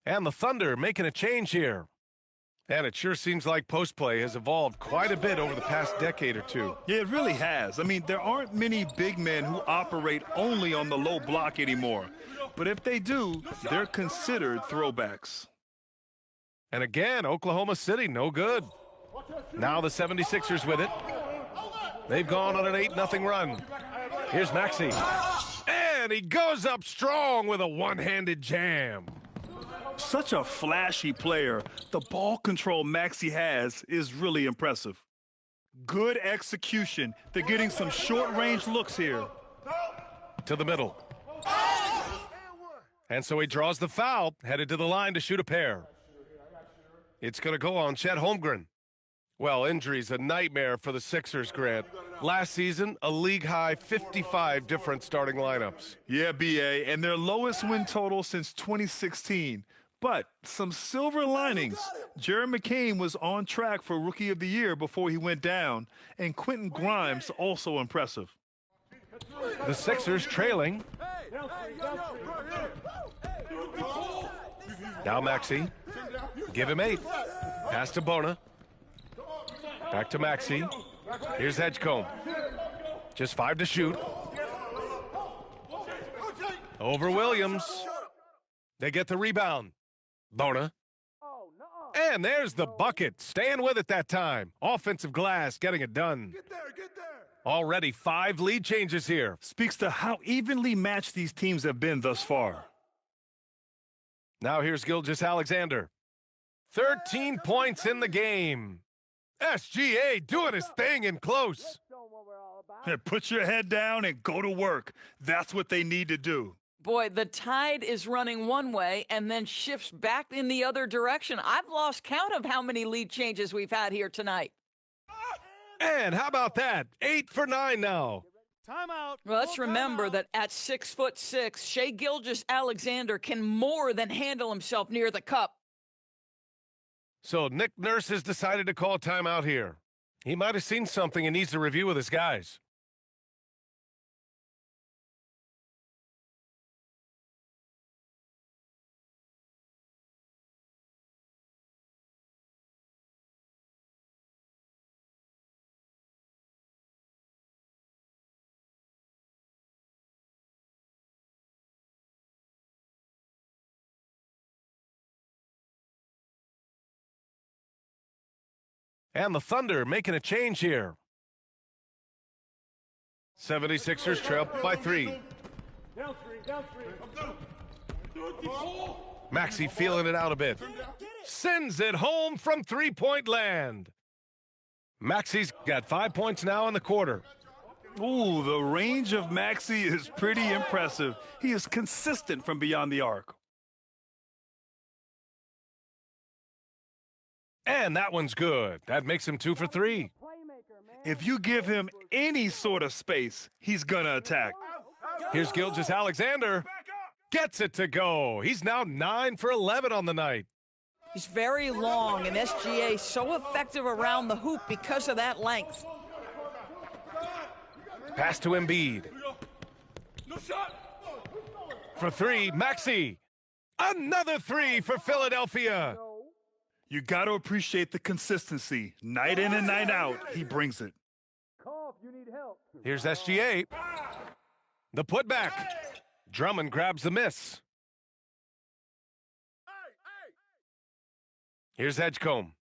And the Thunder making a change here. And it sure seems like post play has evolved quite a bit over the past decade or two. Yeah, it really has. I mean, there aren't many big men who operate only on the low block anymore. But if they do, they're considered throwbacks. And again, Oklahoma City, no good. Now the 76ers with it. They've gone on an 8-0 run. Here's Maxey. And he goes up strong with a one-handed jam. Such a flashy player. The ball control Maxey has is really impressive. Good execution. They're getting some short-range looks here. To the middle. And so he draws the foul, headed to the line to shoot a pair. It's going to go on Chet Holmgren. Well, injury's a nightmare for the Sixers, Grant. Last season, a league-high 55 different starting lineups. Yeah, B.A., and their lowest win total since 2016. But some silver linings. Jared McCain was on track for Rookie of the Year before he went down, and Quentin Grimes also impressive. The Sixers trailing. Now Maxey. Give him 8. Pass to Bona. Back to Maxey. Here's Edgecombe. Just 5 to shoot. Over Williams. They get the rebound. Bona. And there's the bucket. Staying with it that time. Offensive glass getting it done. Already 5 lead changes here. Speaks to how evenly matched these teams have been thus far. Now here's Gilgeous-Alexander. 13 points in the game. SGA doing his thing in close. Put your head down and go to work. That's what they need to do. Boy, the tide is running one way and then shifts back in the other direction. I've lost count of how many lead changes we've had here tonight. And how about that? 8 for 9 now. Timeout. Well, let's remember that at 6'6", Shai Gilgeous-Alexander can more than handle himself near the cup. So Nick Nurse has decided to call timeout here. He might have seen something and needs to review with his guys. And the Thunder making a change here. 76ers trail by 3. Maxey feeling it out a bit. Sends it home from three-point land. Maxey's got 5 points now in the quarter. Ooh, the range of Maxey is pretty impressive. He is consistent from beyond the arc. And that one's good. That makes him 2 for 3. If you give him any sort of space, he's gonna attack. Here's Gilgeous-Alexander. Gets it to go. He's now 9 for 11 on the night. He's very long, and SGA so effective around the hoop because of that length. Pass to Embiid. For 3, Maxey. Another 3 for Philadelphia. You got to appreciate the consistency. Night in and night out, he brings it. Here's SGA. The putback. Drummond grabs the miss. Here's Edgecombe.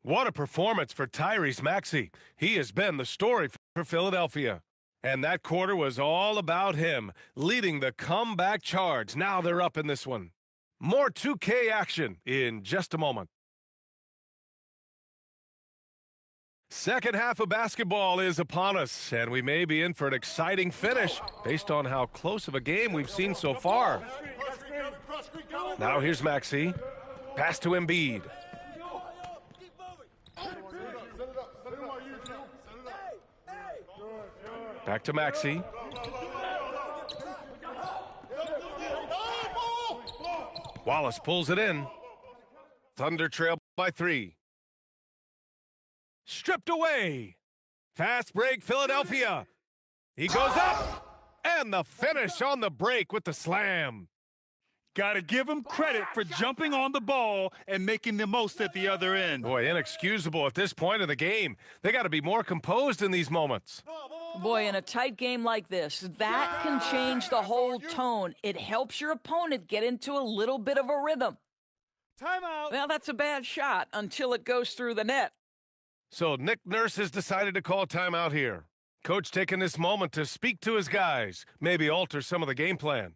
What a performance for Tyrese Maxey. He has been the story for Philadelphia. And that quarter was all about him, leading the comeback charge. Now they're up in this one. More 2K action in just a moment. Second half of basketball is upon us, and we may be in for an exciting finish based on how close of a game we've seen so far. Now here's Maxey. Pass to Embiid. Back to Maxey. Wallace pulls it in. Thunder trail by 3. Stripped away. Fast break, Philadelphia. He goes up, and the finish on the break with the slam. Got to give him credit for jumping on the ball and making the most at the other end. Boy, inexcusable at this point of the game. They got to be more composed in these moments. Boy, in a tight game like this, that can change the whole tone. It helps your opponent get into a little bit of a rhythm. Timeout. Well, that's a bad shot until it goes through the net. So Nick Nurse has decided to call timeout here. Coach taking this moment to speak to his guys, maybe alter some of the game plan.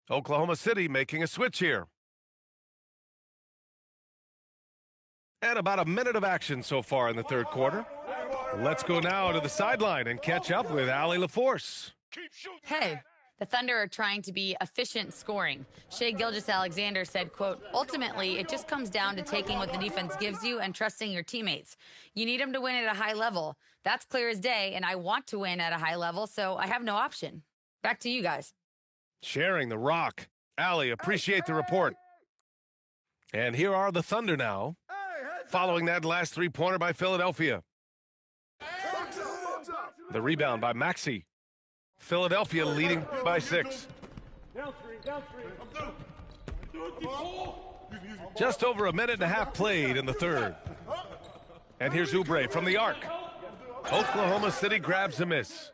Oklahoma City making a switch here. And about a minute of action so far in the third quarter. Let's go now to the sideline and catch up with Allie LaForce. Hey, the Thunder are trying to be efficient scoring. Shai Gilgeous-Alexander said, quote, ultimately, it just comes down to taking what the defense gives you and trusting your teammates. You need them to win at a high level. That's clear as day, and I want to win at a high level, so I have no option. Back to you guys. Sharing the rock. Allie, appreciate the report. And here are the Thunder now, following that last three-pointer by Philadelphia. The rebound by Maxey. Philadelphia leading by 6. Just over a minute and a half played in the third. And here's Oubre from the arc. Oklahoma City grabs a miss.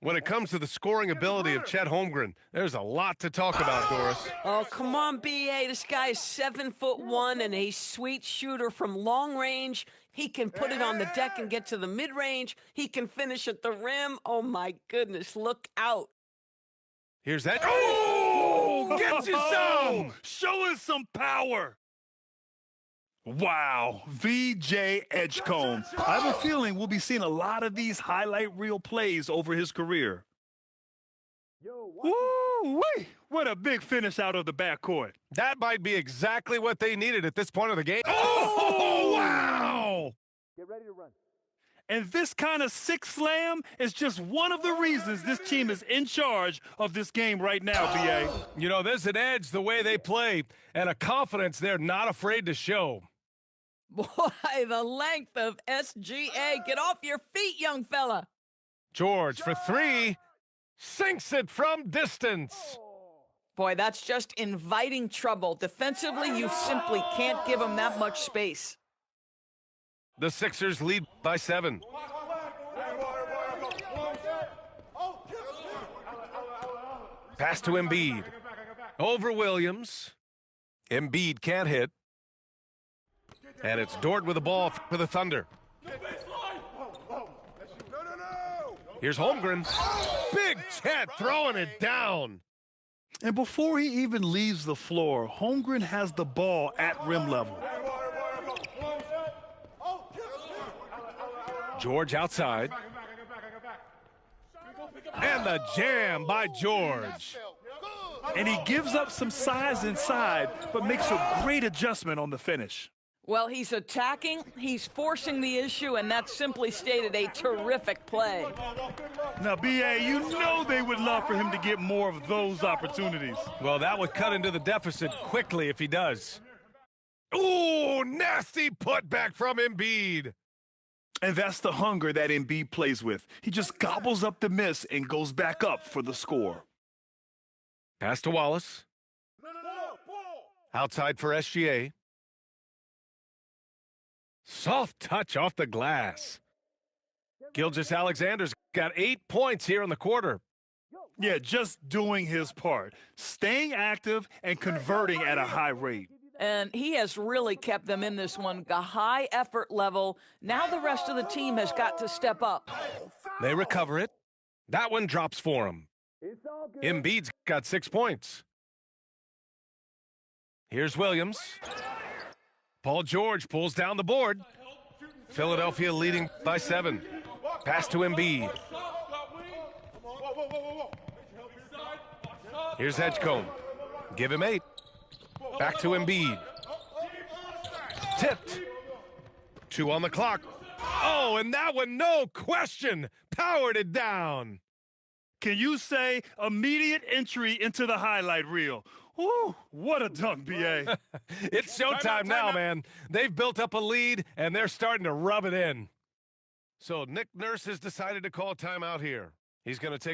When it comes to the scoring ability of Chet Holmgren, there's a lot to talk about, Doris. Oh, come on, B.A. This guy is 7'1" and a sweet shooter from long range. He can put it on the deck and get to the mid-range. He can finish at the rim. Oh, my goodness, look out. Here's that. Oh, gets you some. Show us some power. Wow, VJ Edgecombe. I have a feeling we'll be seeing a lot of these highlight reel plays over his career. Woo-wee! What a big finish out of the backcourt. That might be exactly what they needed at this point of the game. Oh, wow! Get ready to run. And this kind of sick slam is just one of the reasons this team is in charge of this game right now, B.A. You know, there's an edge the way they play and a confidence they're not afraid to show. Boy, the length of SGA. Get off your feet, young fella. George for 3. Sinks it from distance. Boy, that's just inviting trouble. Defensively, you simply can't give him that much space. The Sixers lead by 7. Pass to Embiid. Over Williams. Embiid can't hit. And it's Dort with the ball for the Thunder. Here's Holmgren. Big Chet throwing it down. And before he even leaves the floor, Holmgren has the ball at rim level. George outside. And the jam by George. And he gives up some size inside, but makes a great adjustment on the finish. Well, he's attacking, he's forcing the issue, and that's simply stated a terrific play. Now, B.A., you know they would love for him to get more of those opportunities. Well, that would cut into the deficit quickly if he does. Ooh, nasty putback from Embiid. And that's the hunger that Embiid plays with. He just gobbles up the miss and goes back up for the score. Pass to Wallace. Outside for SGA. Soft touch off the glass. Gilgeous-Alexander's got 8 points here in the quarter. Yeah, just doing his part. Staying active and converting at a high rate. And he has really kept them in this one, a high effort level. Now the rest of the team has got to step up. They recover it. That one drops for him. Embiid's got 6 points. Here's Williams. Paul George pulls down the board. Philadelphia leading by 7. Pass to Embiid. Here's Edgecombe. Give him 8. Back to Embiid. Tipped. 2 on the clock. Oh, and that one, no question, powered it down. Can you say immediate entry into the highlight reel? Woo, what a dunk, B.A. It's showtime now, man. They've built up a lead, and they're starting to rub it in. So Nick Nurse has decided to call timeout here. He's going to take